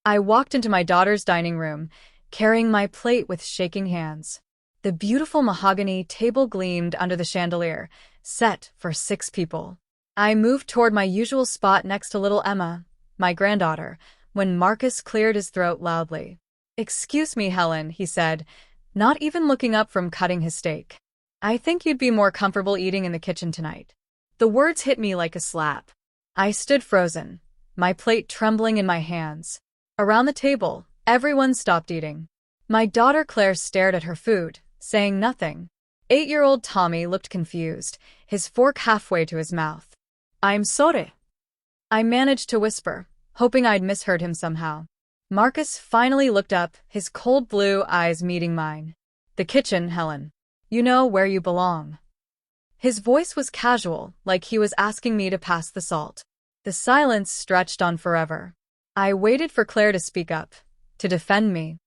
I walked into my daughter's dining room, carrying my plate with shaking hands. The beautiful mahogany table gleamed under the chandelier, set for 6 people. I moved toward my usual spot next to little Emma, my granddaughter, when Marcus cleared his throat loudly. "Excuse me, Helen," he said, not even looking up from cutting his steak. "I think you'd be more comfortable eating in the kitchen tonight." The words hit me like a slap. I stood frozen, my plate trembling in my hands. Around the table, everyone stopped eating. My daughter Claire stared at her food, saying nothing. 8-year-old Tommy looked confused, his fork halfway to his mouth. "I'm sorry," I managed to whisper, hoping I'd misheard him somehow. Marcus finally looked up, his cold blue eyes meeting mine. "The kitchen, Helen. You know where you belong." His voice was casual, like he was asking me to pass the salt. The silence stretched on forever. I waited for Claire to speak up, to defend me.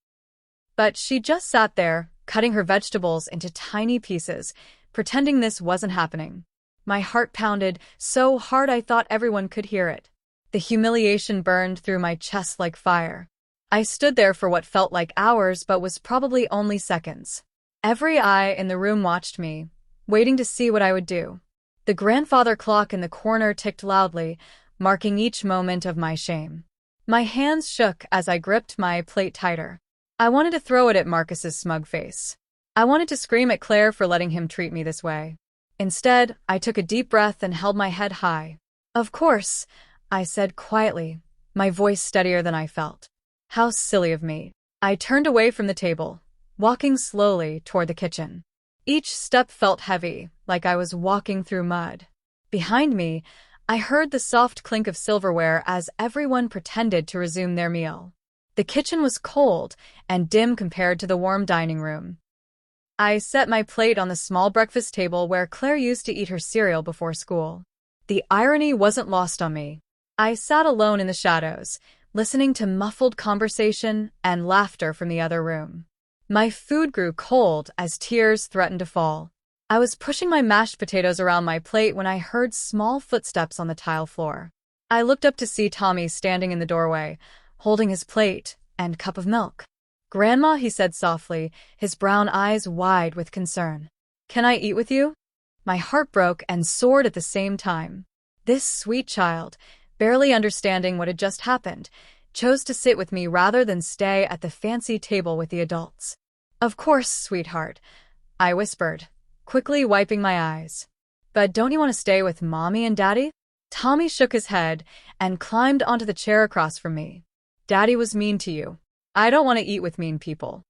But she just sat there, cutting her vegetables into tiny pieces, pretending this wasn't happening. My heart pounded so hard I thought everyone could hear it. The humiliation burned through my chest like fire. I stood there for what felt like hours but was probably only seconds. Every eye in the room watched me, waiting to see what I would do. The grandfather clock in the corner ticked loudly, marking each moment of my shame. My hands shook as I gripped my plate tighter. I wanted to throw it at Marcus's smug face. I wanted to scream at Claire for letting him treat me this way. Instead, I took a deep breath and held my head high. "Of course," I said quietly, my voice steadier than I felt. How silly of me. I turned away from the table, walking slowly toward the kitchen. Each step felt heavy, like I was walking through mud. Behind me, I heard the soft clink of silverware as everyone pretended to resume their meal. The kitchen was cold and dim compared to the warm dining room. I set my plate on the small breakfast table where Claire used to eat her cereal before school. The irony wasn't lost on me. I sat alone in the shadows, listening to muffled conversation and laughter from the other room. My food grew cold as tears threatened to fall. I was pushing my mashed potatoes around my plate when I heard small footsteps on the tile floor. I looked up to see Tommy standing in the doorway, holding his plate and cup of milk. "Grandma," he said softly, his brown eyes wide with concern. "Can I eat with you?" My heart broke and soared at the same time. This sweet child, barely understanding what had just happened, chose to sit with me rather than stay at the fancy table with the adults. "Of course, sweetheart," I whispered, quickly wiping my eyes. "But don't you want to stay with Mommy and Daddy?" Tommy shook his head and climbed onto the chair across from me. "Daddy was mean to you. I don't want to eat with mean people."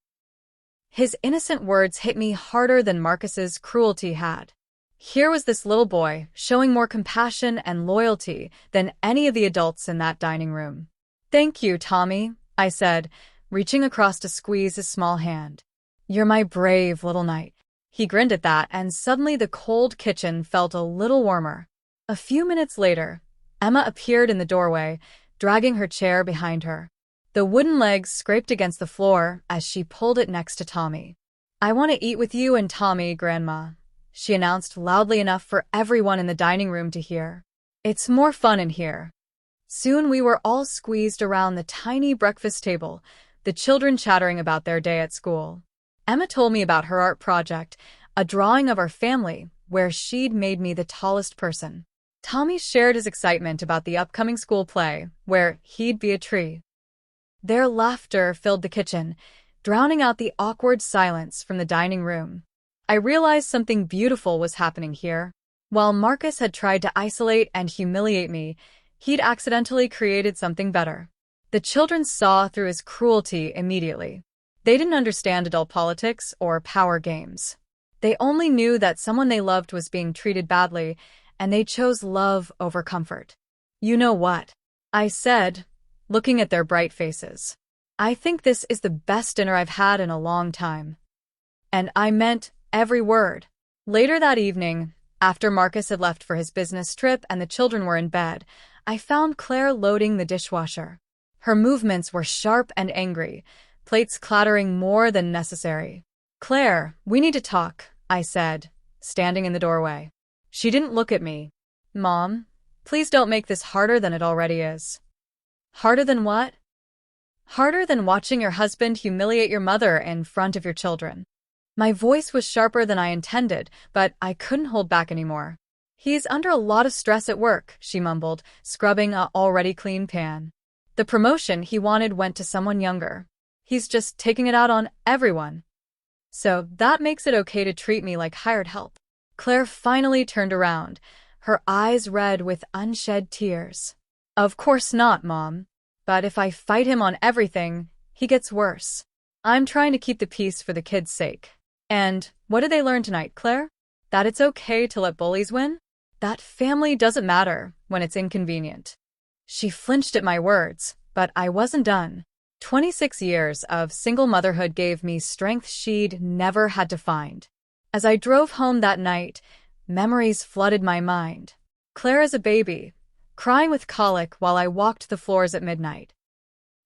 His innocent words hit me harder than Marcus's cruelty had. Here was this little boy showing more compassion and loyalty than any of the adults in that dining room. "Thank you, Tommy," I said, reaching across to squeeze his small hand. "You're my brave little knight." He grinned at that, and suddenly the cold kitchen felt a little warmer. A few minutes later, Emma appeared in the doorway, dragging her chair behind her. The wooden legs scraped against the floor as she pulled it next to Tommy. "I want to eat with you and Tommy, Grandma," she announced loudly enough for everyone in the dining room to hear. "It's more fun in here." Soon we were all squeezed around the tiny breakfast table, the children chattering about their day at school. Emma told me about her art project, a drawing of our family, where she'd made me the tallest person. Tommy shared his excitement about the upcoming school play, where he'd be a tree. Their laughter filled the kitchen, drowning out the awkward silence from the dining room. I realized something beautiful was happening here. While Marcus had tried to isolate and humiliate me, he'd accidentally created something better. The children saw through his cruelty immediately. They didn't understand adult politics or power games. They only knew that someone they loved was being treated badly, and they chose love over comfort. "You know what?" I said, looking at their bright faces. "I think this is the best dinner I've had in a long time." And I meant every word. Later that evening, after Marcus had left for his business trip and the children were in bed, I found Claire loading the dishwasher. Her movements were sharp and angry, plates clattering more than necessary. "Claire, we need to talk," I said, standing in the doorway. She didn't look at me. "Mom, please don't make this harder than it already is." "Harder than what?" Harder than watching your husband humiliate your mother in front of your children. My voice was sharper than I intended, but I couldn't hold back anymore. He's under a lot of stress at work, she mumbled, scrubbing a already clean pan. The promotion he wanted went to someone younger. He's just taking it out on everyone. So that makes it okay to treat me like hired help. Claire finally turned around, her eyes red with unshed tears. Of course not, Mom. But if I fight him on everything, he gets worse. I'm trying to keep the peace for the kids' sake. And what did they learn tonight, Claire? That it's okay to let bullies win? That family doesn't matter when it's inconvenient. She flinched at my words, but I wasn't done. 26 years of single motherhood gave me strength she'd never had to find. As I drove home that night, memories flooded my mind. Claire as a baby, crying with colic while I walked the floors at midnight.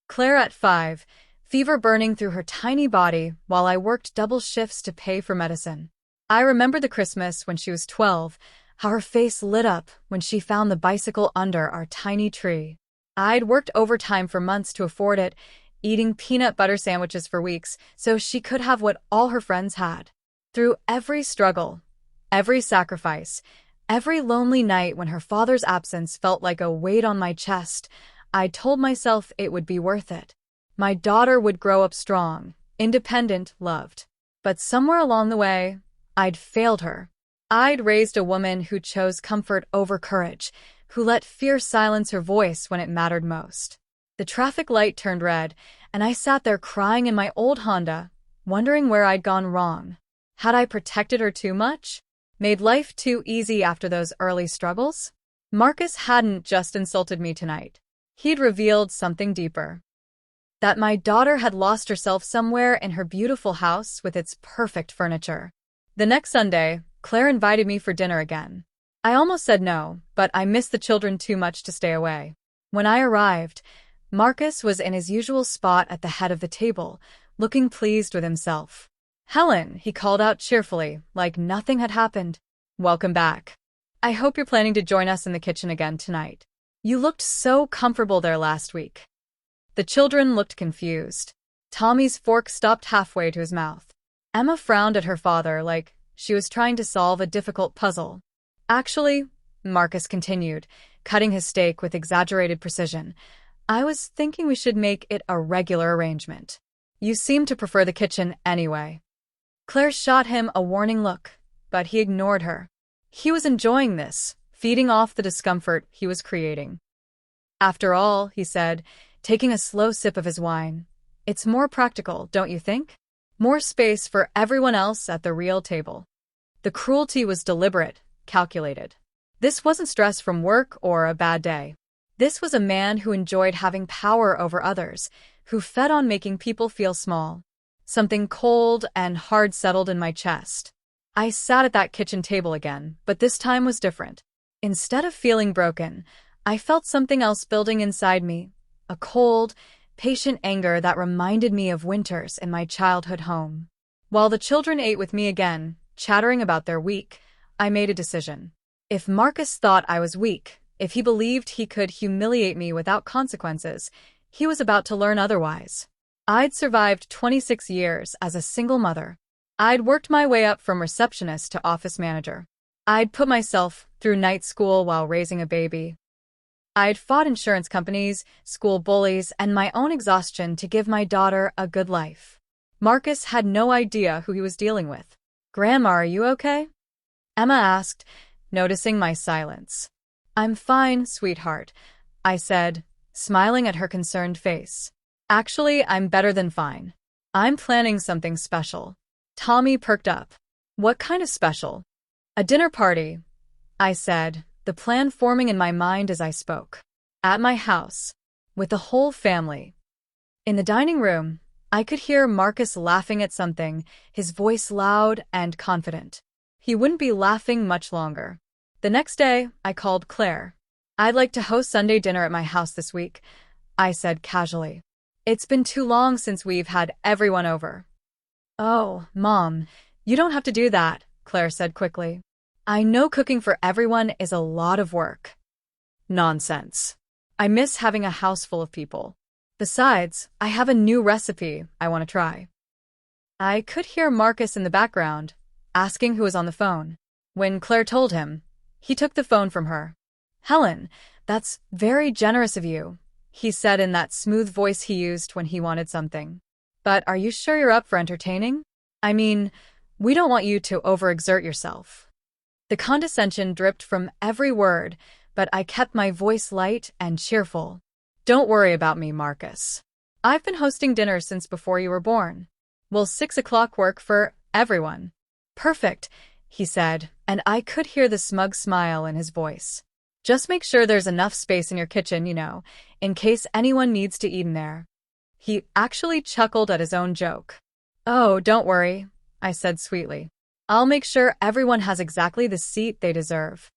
Claire at 5, fever burning through her tiny body while I worked double shifts to pay for medicine. I remember the Christmas when she was 12, how her face lit up when she found the bicycle under our tiny tree. I'd worked overtime for months to afford it, eating peanut butter sandwiches for weeks so she could have what all her friends had. Through every struggle, every sacrifice, every lonely night when her father's absence felt like a weight on my chest, I told myself it would be worth it. My daughter would grow up strong, independent, loved. But somewhere along the way, I'd failed her. I'd raised a woman who chose comfort over courage, who let fear silence her voice when it mattered most. The traffic light turned red, and I sat there crying in my old Honda, wondering where I'd gone wrong. Had I protected her too much? Made life too easy after those early struggles? Marcus hadn't just insulted me tonight. He'd revealed something deeper. That my daughter had lost herself somewhere in her beautiful house with its perfect furniture. The next Sunday, Claire invited me for dinner again. I almost said no, but I missed the children too much to stay away. When I arrived, Marcus was in his usual spot at the head of the table, looking pleased with himself. "Helen," he called out cheerfully, like nothing had happened. "Welcome back. I hope you're planning to join us in the kitchen again tonight. You looked so comfortable there last week." The children looked confused. Tommy's fork stopped halfway to his mouth. Emma frowned at her father like she was trying to solve a difficult puzzle. "Actually," Marcus continued, cutting his steak with exaggerated precision, "I was thinking we should make it a regular arrangement. You seem to prefer the kitchen anyway." Claire shot him a warning look, but he ignored her. He was enjoying this, feeding off the discomfort he was creating. "After all," he said, taking a slow sip of his wine, "it's more practical, don't you think? More space for everyone else at the real table." The cruelty was deliberate, calculated. This wasn't stress from work or a bad day. This was a man who enjoyed having power over others, who fed on making people feel small. Something cold and hard settled in my chest. I sat at that kitchen table again, but this time was different. Instead of feeling broken, I felt something else building inside me, a cold, patient anger that reminded me of winters in my childhood home. While the children ate with me again, chattering about their week, I made a decision. If Marcus thought I was weak, if he believed he could humiliate me without consequences, he was about to learn otherwise. I'd survived 26 years as a single mother. I'd worked my way up from receptionist to office manager. I'd put myself through night school while raising a baby. I'd fought insurance companies, school bullies, and my own exhaustion to give my daughter a good life. Marcus had no idea who he was dealing with. "Grandma, are you okay?" Emma asked, noticing my silence. "I'm fine, sweetheart," I said, smiling at her concerned face. "Actually, I'm better than fine. I'm planning something special." Tommy perked up. "What kind of special?" "A dinner party," I said, the plan forming in my mind as I spoke. "At my house, with the whole family." In the dining room, I could hear Marcus laughing at something, his voice loud and confident. He wouldn't be laughing much longer. The next day, I called Claire. "I'd like to host Sunday dinner at my house this week," I said casually. "It's been too long since we've had everyone over." "Oh, Mom, you don't have to do that," Claire said quickly. "I know cooking for everyone is a lot of work." "Nonsense. I miss having a house full of people." Besides, I have a new recipe I want to try. I could hear Marcus in the background, asking who was on the phone. When Claire told him, he took the phone from her. "Helen, that's very generous of you," he said in that smooth voice he used when he wanted something. "But are you sure you're up for entertaining? I mean, we don't want you to overexert yourself." The condescension dripped from every word, but I kept my voice light and cheerful. "Don't worry about me, Marcus. I've been hosting dinner since before you were born. Will 6 o'clock work for everyone?" "Perfect," he said, and I could hear the smug smile in his voice. "Just make sure there's enough space in your kitchen, in case anyone needs to eat in there." He actually chuckled at his own joke. "Oh, don't worry," I said sweetly. "I'll make sure everyone has exactly the seat they deserve."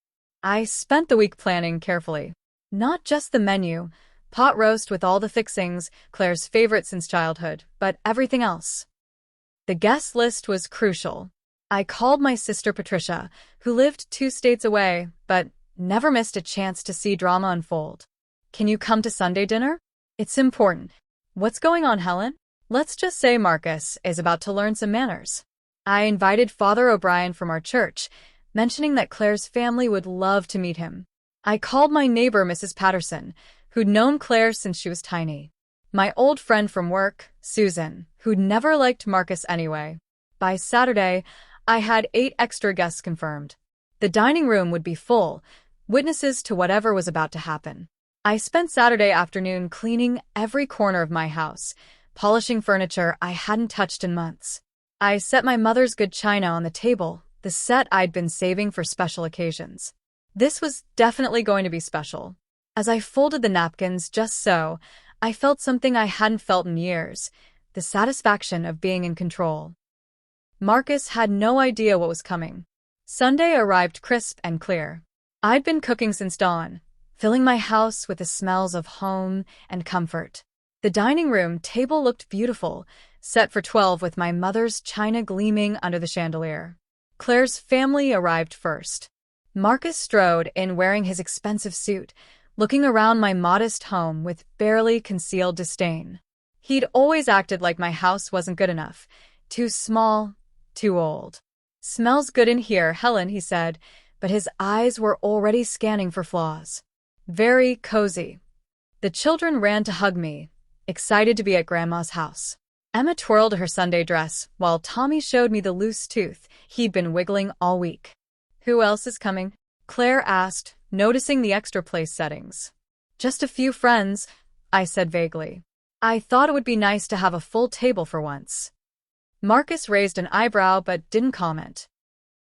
I spent the week planning carefully. Not just the menu, pot roast with all the fixings, Claire's favorite since childhood, but everything else. The guest list was crucial. I called my sister Patricia, who lived 2 states away, but never missed a chance to see drama unfold. "Can you come to Sunday dinner? It's important." "What's going on, Helen?" "Let's just say Marcus is about to learn some manners." I invited Father O'Brien from our church, mentioning that Claire's family would love to meet him. I called my neighbor, Mrs. Patterson, who'd known Claire since she was tiny. My old friend from work, Susan, who'd never liked Marcus anyway. By Saturday, I had 8 extra guests confirmed. The dining room would be full, witnesses to whatever was about to happen. I spent Saturday afternoon cleaning every corner of my house, polishing furniture I hadn't touched in months. I set my mother's good china on the table, the set I'd been saving for special occasions. This was definitely going to be special. As I folded the napkins just so, I felt something I hadn't felt in years, the satisfaction of being in control. Marcus had no idea what was coming. Sunday arrived crisp and clear. I'd been cooking since dawn, filling my house with the smells of home and comfort. The dining room table looked beautiful, set for 12 with my mother's china gleaming under the chandelier. Claire's family arrived first. Marcus strode in wearing his expensive suit, looking around my modest home with barely concealed disdain. He'd always acted like my house wasn't good enough. Too small, too old. "Smells good in here, Helen," he said, but his eyes were already scanning for flaws. "Very cozy." The children ran to hug me, excited to be at Grandma's house. Emma twirled her Sunday dress, while Tommy showed me the loose tooth he'd been wiggling all week. "Who else is coming?" Claire asked, noticing the extra place settings. "Just a few friends," I said vaguely. I thought it would be nice to have a full table for once. Marcus raised an eyebrow but didn't comment.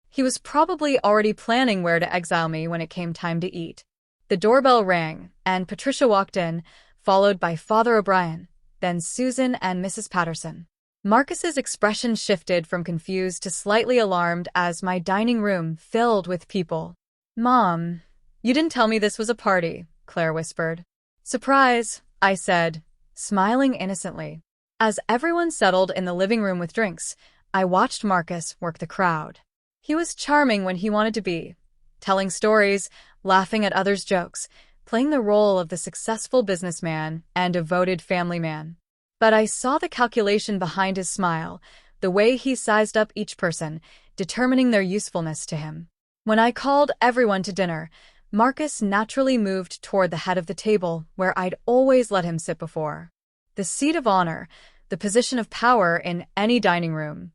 He was probably already planning where to exile me when it came time to eat. The doorbell rang, and Patricia walked in, followed by Father O'Brien, then Susan and Mrs. Patterson. Marcus's expression shifted from confused to slightly alarmed as my dining room filled with people. "Mom, you didn't tell me this was a party," Claire whispered. "Surprise," I said, smiling innocently. As everyone settled in the living room with drinks, I watched Marcus work the crowd. He was charming when he wanted to be, telling stories, laughing at others' jokes, playing the role of the successful businessman and devoted family man. But I saw the calculation behind his smile, the way he sized up each person, determining their usefulness to him. When I called everyone to dinner, Marcus naturally moved toward the head of the table where I'd always let him sit before. The seat of honor, the position of power in any dining room.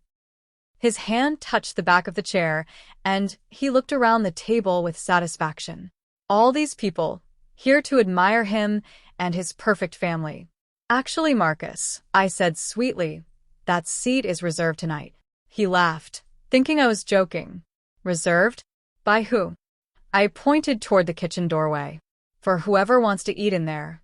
His hand touched the back of the chair, and he looked around the table with satisfaction. All these people, here to admire him and his perfect family. "Actually, Marcus," I said sweetly, "that seat is reserved tonight." He laughed, thinking I was joking. "Reserved? By who?" I pointed toward the kitchen doorway. "For whoever wants to eat in there."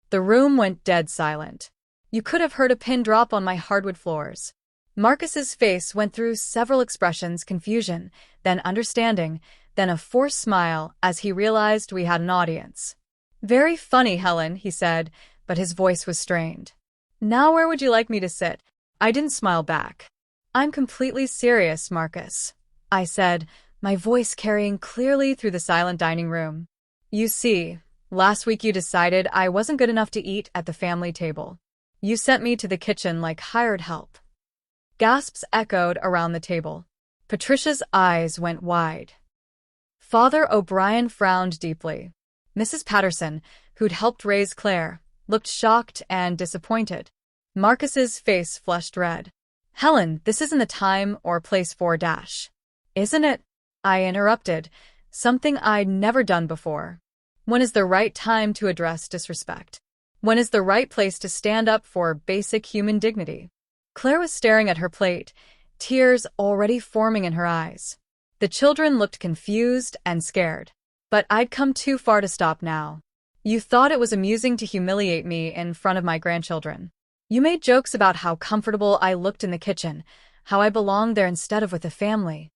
The room went dead silent. You could have heard a pin drop on my hardwood floors. Marcus's face went through several expressions: confusion, then understanding, then a forced smile as he realized we had an audience. "Very funny, Helen," he said, but his voice was strained. "Now where would you like me to sit?" I didn't smile back. "I'm completely serious, Marcus," I said, my voice carrying clearly through the silent dining room. "You see, Last week you decided I wasn't good enough to eat at the family table. You sent me to the kitchen like hired help. Gasps echoed around the table. Patricia's eyes went wide. Father O'Brien frowned deeply. Mrs. Patterson, who'd helped raise Claire, looked shocked and disappointed. Marcus's face flushed red. Helen, this isn't the time or place for dash. Isn't it? I interrupted, something I'd never done before. When is the right time to address disrespect? When is the right place to stand up for basic human dignity? Claire was staring at her plate, tears already forming in her eyes. The children looked confused and scared. But I'd come too far to stop now. You thought it was amusing to humiliate me in front of my grandchildren. You made jokes about how comfortable I looked in the kitchen, how I belonged there instead of with the family.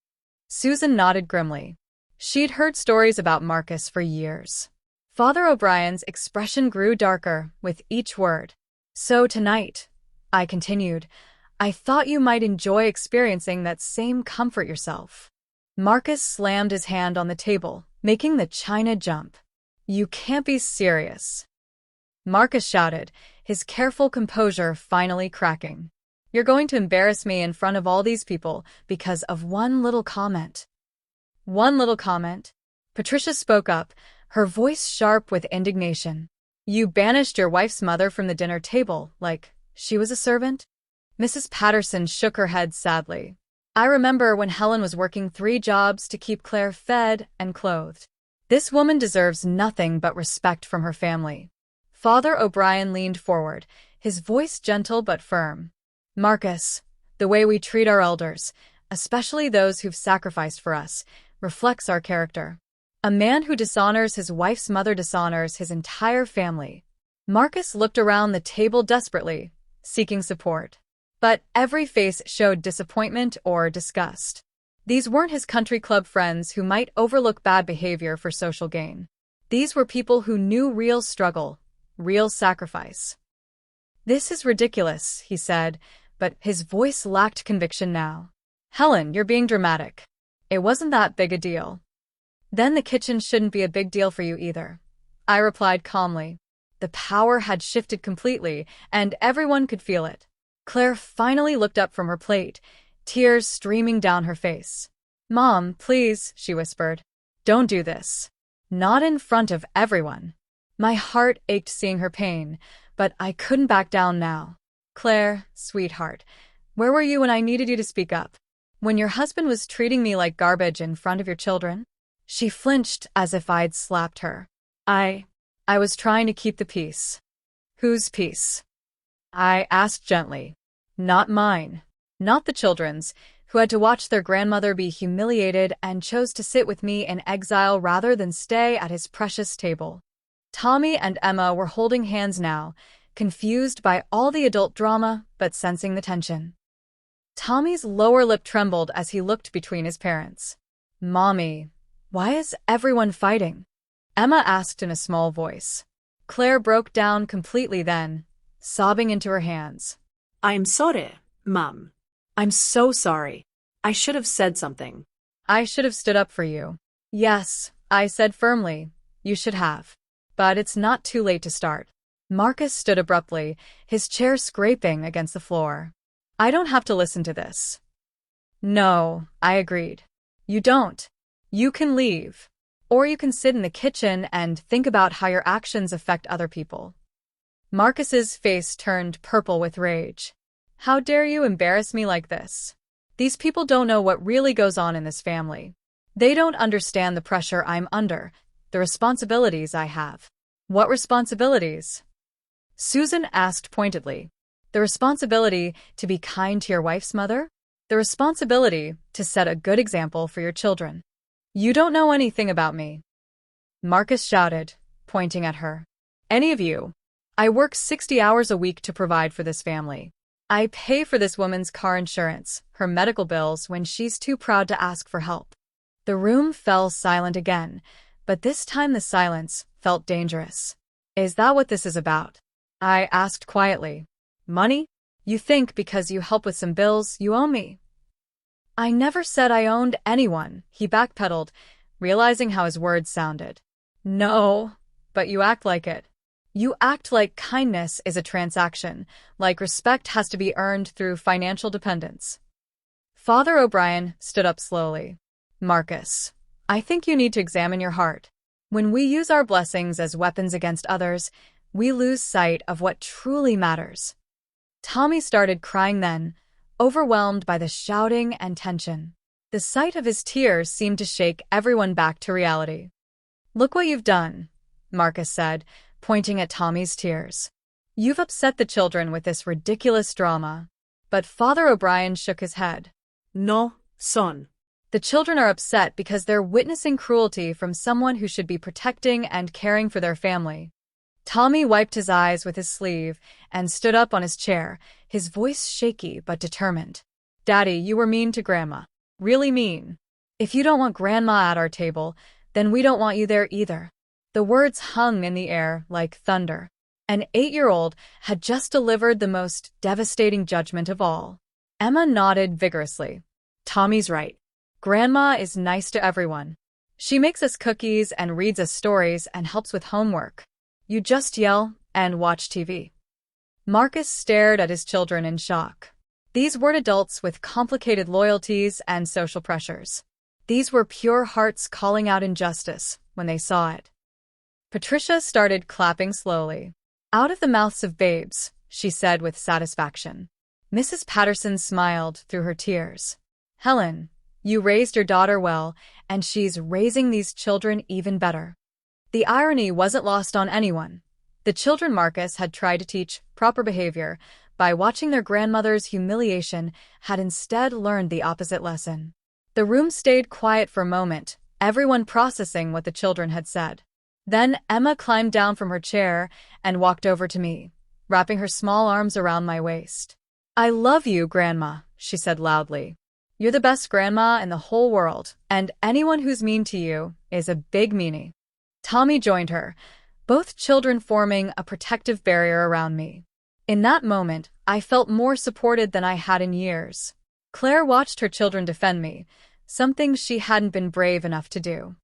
Susan nodded grimly. She'd heard stories about Marcus for years. Father O'Brien's expression grew darker with each word. So tonight, I continued, I thought you might enjoy experiencing that same comfort yourself. Marcus slammed his hand on the table, making the china jump. You can't be serious. Marcus shouted, his careful composure finally cracking. You're going to embarrass me in front of all these people because of one little comment. One little comment? Patricia spoke up, her voice sharp with indignation. You banished your wife's mother from the dinner table, like she was a servant? Mrs. Patterson shook her head sadly. I remember when Helen was working 3 jobs to keep Claire fed and clothed. This woman deserves nothing but respect from her family. Father O'Brien leaned forward, his voice gentle but firm. Marcus, the way we treat our elders, especially those who've sacrificed for us, reflects our character. A man who dishonors his wife's mother dishonors his entire family. Marcus looked around the table desperately, seeking support. But every face showed disappointment or disgust. These weren't his country club friends who might overlook bad behavior for social gain. These were people who knew real struggle, real sacrifice. This is ridiculous, he said, but his voice lacked conviction now. Helen, you're being dramatic. It wasn't that big a deal. Then the kitchen shouldn't be a big deal for you either. I replied calmly. The power had shifted completely, and everyone could feel it. Claire finally looked up from her plate, tears streaming down her face. Mom, please, she whispered. Don't do this. Not in front of everyone. My heart ached seeing her pain, but I couldn't back down now. Claire, sweetheart, where were you when I needed you to speak up? When your husband was treating me like garbage in front of your children? She flinched as if I'd slapped her. I was trying to keep the peace. Whose peace? I asked gently. Not mine. Not the children's, who had to watch their grandmother be humiliated and chose to sit with me in exile rather than stay at his precious table. Tommy and Emma were holding hands now, confused by all the adult drama but sensing the tension. Tommy's lower lip trembled as he looked between his parents. Mommy, why is everyone fighting? Emma asked in a small voice. Claire broke down completely then, sobbing into her hands. I'm sorry, Mum. I'm so sorry. I should have said something. I should have stood up for you. Yes, I said firmly. You should have. But it's not too late to start. Marcus stood abruptly, his chair scraping against the floor. I don't have to listen to this. No, I agreed. You don't. You can leave. Or you can sit in the kitchen and think about how your actions affect other people. Marcus's face turned purple with rage. How dare you embarrass me like this? These people don't know what really goes on in this family. They don't understand the pressure I'm under, the responsibilities I have. What responsibilities? Susan asked pointedly. The responsibility to be kind to your wife's mother? The responsibility to set a good example for your children. You don't know anything about me. Marcus shouted, pointing at her. Any of you. I work 60 hours a week to provide for this family. I pay for this woman's car insurance, her medical bills when she's too proud to ask for help. The room fell silent again, but this time the silence felt dangerous. Is that what this is about? I asked quietly. Money? You think because you help with some bills, you owe me? I never said I owned anyone, he backpedaled, realizing how his words sounded. No, but you act like it. You act like kindness is a transaction, like respect has to be earned through financial dependence. Father O'Brien stood up slowly. Marcus, I think you need to examine your heart. When we use our blessings as weapons against others, we lose sight of what truly matters. Tommy started crying then, overwhelmed by the shouting and tension. The sight of his tears seemed to shake everyone back to reality. Look what you've done, Marcus said, pointing at Tommy's tears. You've upset the children with this ridiculous drama. But Father O'Brien shook his head. No, son. The children are upset because they're witnessing cruelty from someone who should be protecting and caring for their family. Tommy wiped his eyes with his sleeve and stood up on his chair, his voice shaky but determined. Daddy, you were mean to Grandma. Really mean. If you don't want Grandma at our table, then we don't want you there either. The words hung in the air like thunder. An 8-year-old had just delivered the most devastating judgment of all. Emma nodded vigorously. Tommy's right. Grandma is nice to everyone. She makes us cookies and reads us stories and helps with homework. You just yell and watch TV. Marcus stared at his children in shock. These weren't adults with complicated loyalties and social pressures. These were pure hearts calling out injustice when they saw it. Patricia started clapping slowly. Out of the mouths of babes, she said with satisfaction. Mrs. Patterson smiled through her tears. Helen, you raised your daughter well, and she's raising these children even better. The irony wasn't lost on anyone. The children Marcus had tried to teach proper behavior by watching their grandmother's humiliation had instead learned the opposite lesson. The room stayed quiet for a moment, everyone processing what the children had said. Then Emma climbed down from her chair and walked over to me, wrapping her small arms around my waist. I love you, Grandma, she said loudly. You're the best grandma in the whole world, and anyone who's mean to you is a big meanie. Tommy joined her, both children forming a protective barrier around me. In that moment, I felt more supported than I had in years. Claire watched her children defend me, something she hadn't been brave enough to do.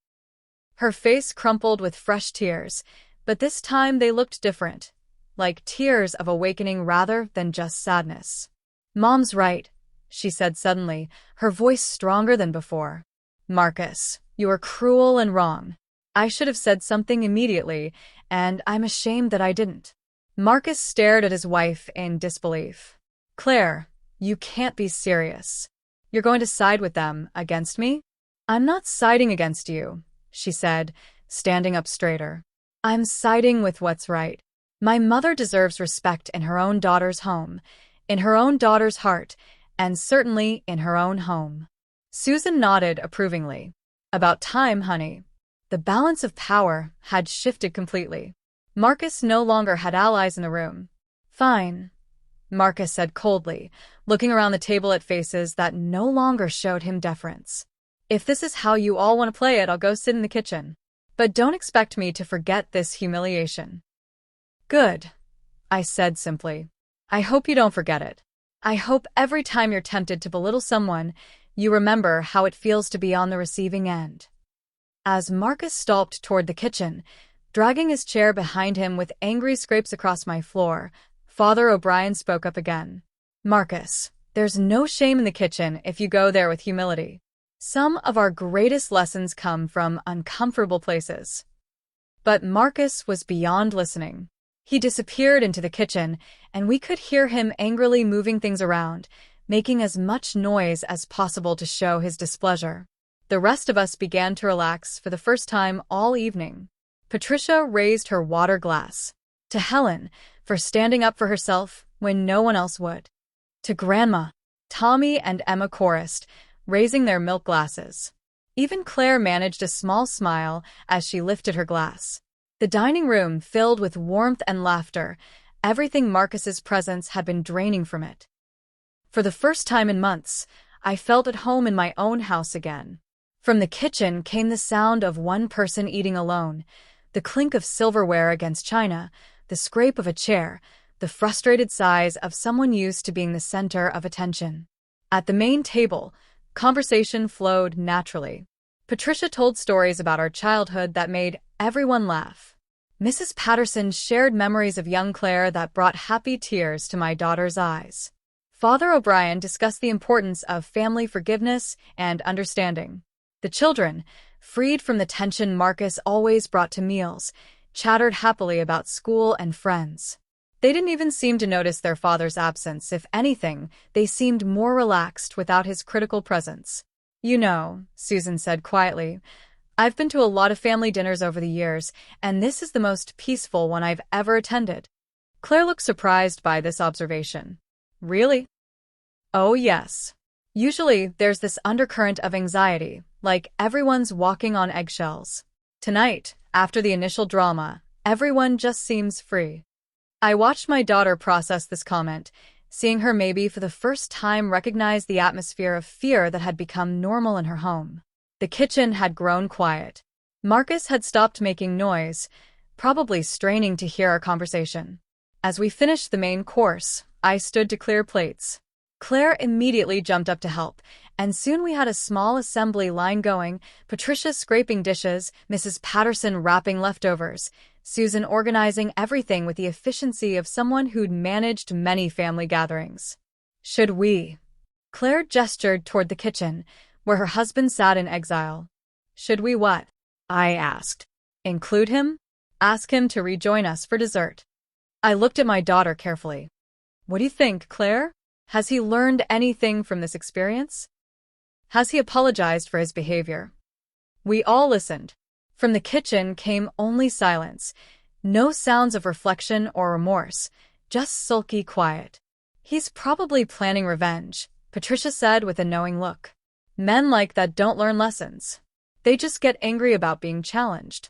Her face crumpled with fresh tears, but this time they looked different, like tears of awakening rather than just sadness. Mom's right, she said suddenly, her voice stronger than before. Marcus, you are cruel and wrong. I should have said something immediately, and I'm ashamed that I didn't. Marcus stared at his wife in disbelief. Claire, you can't be serious. You're going to side with them against me? I'm not siding against you, she said, standing up straighter. I'm siding with what's right. My mother deserves respect in her own daughter's home, in her own daughter's heart, and certainly in her own home. Susan nodded approvingly. About time, honey. The balance of power had shifted completely. Marcus no longer had allies in the room. Fine, Marcus said coldly, looking around the table at faces that no longer showed him deference. If this is how you all want to play it, I'll go sit in the kitchen. But don't expect me to forget this humiliation. Good, I said simply. I hope you don't forget it. I hope every time you're tempted to belittle someone, you remember how it feels to be on the receiving end. As Marcus stalked toward the kitchen, dragging his chair behind him with angry scrapes across my floor, Father O'Brien spoke up again. Marcus, there's no shame in the kitchen if you go there with humility. Some of our greatest lessons come from uncomfortable places. But Marcus was beyond listening. He disappeared into the kitchen, and we could hear him angrily moving things around, making as much noise as possible to show his displeasure. The rest of us began to relax for the first time all evening. Patricia raised her water glass. To Helen, for standing up for herself when no one else would. To Grandma, Tommy and Emma chorused, raising their milk glasses. Even Claire managed a small smile as she lifted her glass. The dining room filled with warmth and laughter, everything Marcus's presence had been draining from it. For the first time in months, I felt at home in my own house again. From the kitchen came the sound of one person eating alone, the clink of silverware against china, the scrape of a chair, the frustrated sighs of someone used to being the center of attention. At the main table, conversation flowed naturally. Patricia told stories about our childhood that made everyone laugh. Mrs. Patterson shared memories of young Claire that brought happy tears to my daughter's eyes. Father O'Brien discussed the importance of family forgiveness and understanding. The children, freed from the tension Marcus always brought to meals, chattered happily about school and friends. They didn't even seem to notice their father's absence. If anything, they seemed more relaxed without his critical presence. "You know," Susan said quietly, "I've been to a lot of family dinners over the years, and this is the most peaceful one I've ever attended." Claire looked surprised by this observation. "Really?" "Oh, yes. Usually, there's this undercurrent of anxiety, like everyone's walking on eggshells. Tonight, after the initial drama, everyone just seems free." I watched my daughter process this comment, seeing her maybe for the first time recognize the atmosphere of fear that had become normal in her home. The kitchen had grown quiet. Marcus had stopped making noise, probably straining to hear our conversation. As we finished the main course, I stood to clear plates. Claire immediately jumped up to help, and soon we had a small assembly line going, Patricia scraping dishes, Mrs. Patterson wrapping leftovers, Susan organizing everything with the efficiency of someone who'd managed many family gatherings. "Should we?" Claire gestured toward the kitchen, where her husband sat in exile. "Should we what?" I asked. "Include him? Ask him to rejoin us for dessert." I looked at my daughter carefully. "What do you think, Claire? Has he learned anything from this experience? Has he apologized for his behavior?" We all listened. From the kitchen came only silence, no sounds of reflection or remorse, just sulky quiet. "He's probably planning revenge," Patricia said with a knowing look. "Men like that don't learn lessons. They just get angry about being challenged."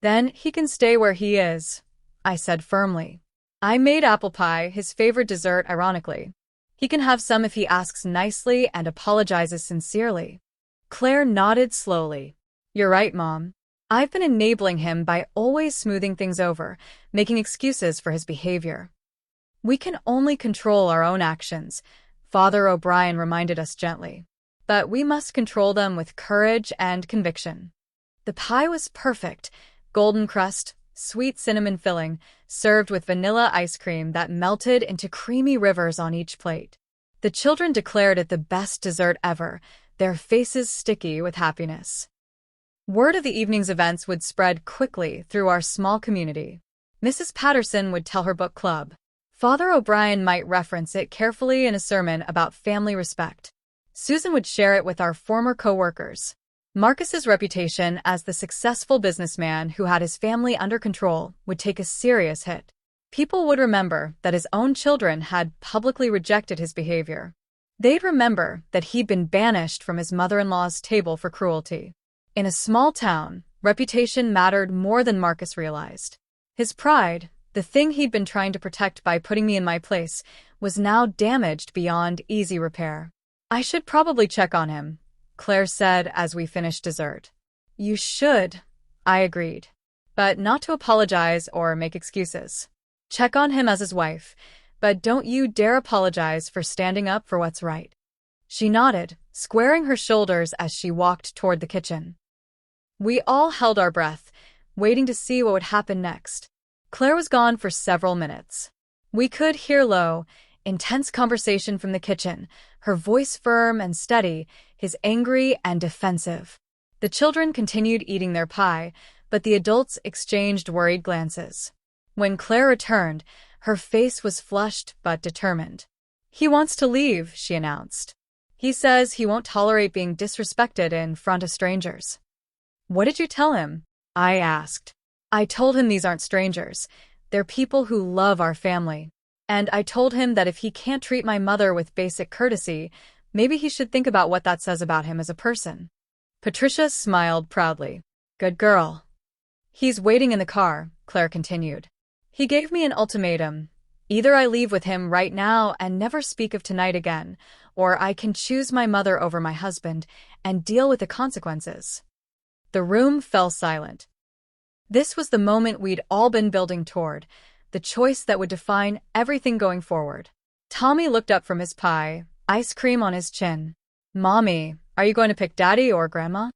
"Then he can stay where he is," I said firmly. I made apple pie, his favorite dessert, ironically. "He can have some if he asks nicely and apologizes sincerely." Claire nodded slowly. "You're right, Mom. I've been enabling him by always smoothing things over, making excuses for his behavior." "We can only control our own actions," Father O'Brien reminded us gently. "But we must control them with courage and conviction." The pie was perfect, golden crust, sweet cinnamon filling, served with vanilla ice cream that melted into creamy rivers on each plate. The children declared it the best dessert ever, their faces sticky with happiness. Word of the evening's events would spread quickly through our small community. Mrs. Patterson would tell her book club. Father O'Brien might reference it carefully in a sermon about family respect. Susan would share it with our former co-workers. Marcus's reputation as the successful businessman who had his family under control would take a serious hit. People would remember that his own children had publicly rejected his behavior. They'd remember that he'd been banished from his mother-in-law's table for cruelty. In a small town, reputation mattered more than Marcus realized. His pride, the thing he'd been trying to protect by putting me in my place, was now damaged beyond easy repair. "I should probably check on him," Claire said as we finished dessert. "You should," I agreed. "But not to apologize or make excuses. Check on him as his wife, but don't you dare apologize for standing up for what's right." She nodded, squaring her shoulders as she walked toward the kitchen. We all held our breath, waiting to see what would happen next. Claire was gone for several minutes. We could hear low, intense conversation from the kitchen, her voice firm and steady, his angry and defensive. The children continued eating their pie, but the adults exchanged worried glances. When Claire returned, her face was flushed but determined. "He wants to leave," she announced. "He says he won't tolerate being disrespected in front of strangers." "What did you tell him?" I asked. "I told him these aren't strangers. They're people who love our family. And I told him that if he can't treat my mother with basic courtesy, maybe he should think about what that says about him as a person." Patricia smiled proudly. "Good girl." "He's waiting in the car," Claire continued. "He gave me an ultimatum. Either I leave with him right now and never speak of tonight again, or I can choose my mother over my husband and deal with the consequences." The room fell silent. This was the moment we'd all been building toward, the choice that would define everything going forward. Tommy looked up from his pie, ice cream on his chin. "Mommy, are you going to pick Daddy or Grandma?"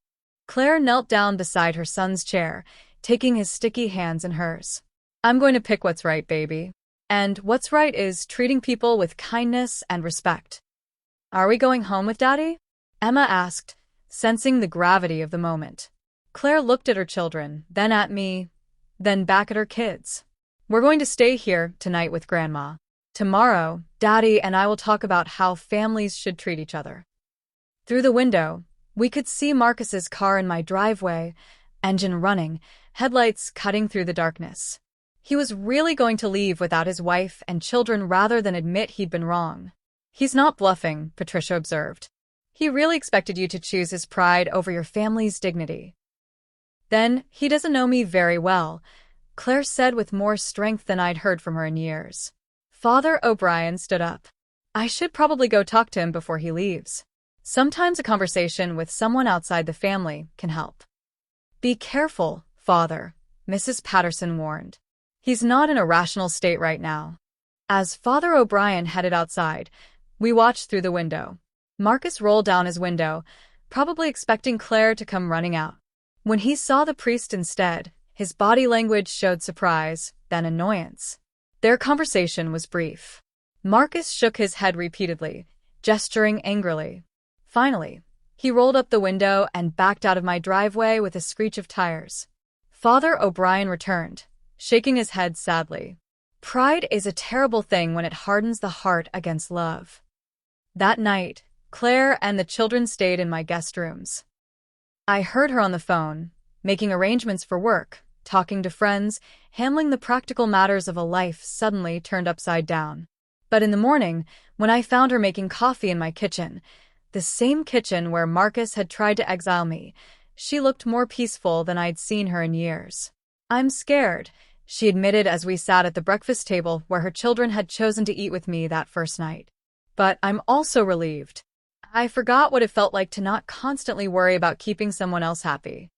Claire knelt down beside her son's chair, taking his sticky hands in hers. I'm going to pick what's right, baby. And what's right is treating people with kindness and respect. Are we going home with Daddy? Emma asked, sensing the gravity of the moment. Claire looked at her children, then at me, then back at her kids. We're going to stay here tonight with Grandma. Tomorrow, Daddy and I will talk about how families should treat each other. Through the window, we could see Marcus's car in my driveway, engine running, headlights cutting through the darkness. He was really going to leave without his wife and children rather than admit he'd been wrong. He's not bluffing, Patricia observed. He really expected you to choose his pride over your family's dignity. Then, he doesn't know me very well, Claire said with more strength than I'd heard from her in years. Father O'Brien stood up. I should probably go talk to him before he leaves. Sometimes a conversation with someone outside the family can help. Be careful, Father, Mrs. Patterson warned. He's not in a rational state right now. As Father O'Brien headed outside, we watched through the window. Marcus rolled down his window, probably expecting Claire to come running out. When he saw the priest instead, his body language showed surprise, then annoyance. Their conversation was brief. Marcus shook his head repeatedly, gesturing angrily. Finally, he rolled up the window and backed out of my driveway with a screech of tires. Father O'Brien returned, shaking his head sadly. Pride is a terrible thing when it hardens the heart against love. That night, Claire and the children stayed in my guest rooms. I heard her on the phone, making arrangements for work, talking to friends, handling the practical matters of a life suddenly turned upside down. But in the morning, when I found her making coffee in my kitchen, the same kitchen where Marcus had tried to exile me, she looked more peaceful than I'd seen her in years. I'm scared, she admitted as we sat at the breakfast table where her children had chosen to eat with me that first night. But I'm also relieved. I forgot what it felt like to not constantly worry about keeping someone else happy.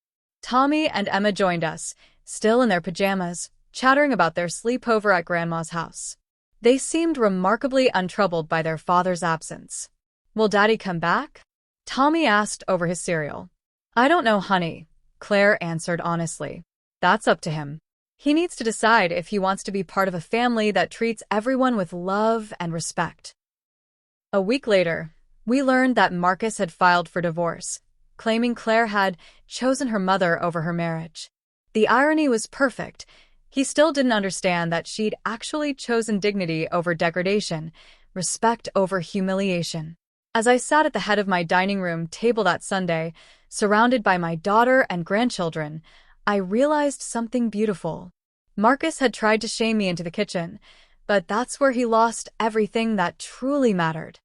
Tommy and Emma joined us, still in their pajamas, chattering about their sleepover at Grandma's house. They seemed remarkably untroubled by their father's absence. Will Daddy come back? Tommy asked over his cereal. I don't know, honey, Claire answered honestly. That's up to him. He needs to decide if he wants to be part of a family that treats everyone with love and respect. A week later, we learned that Marcus had filed for divorce, claiming Claire had chosen her mother over her marriage. The irony was perfect. He still didn't understand that she'd actually chosen dignity over degradation, respect over humiliation. As I sat at the head of my dining room table that Sunday, surrounded by my daughter and grandchildren, I realized something beautiful. Marcus had tried to shame me into the kitchen, but that's where he lost everything that truly mattered.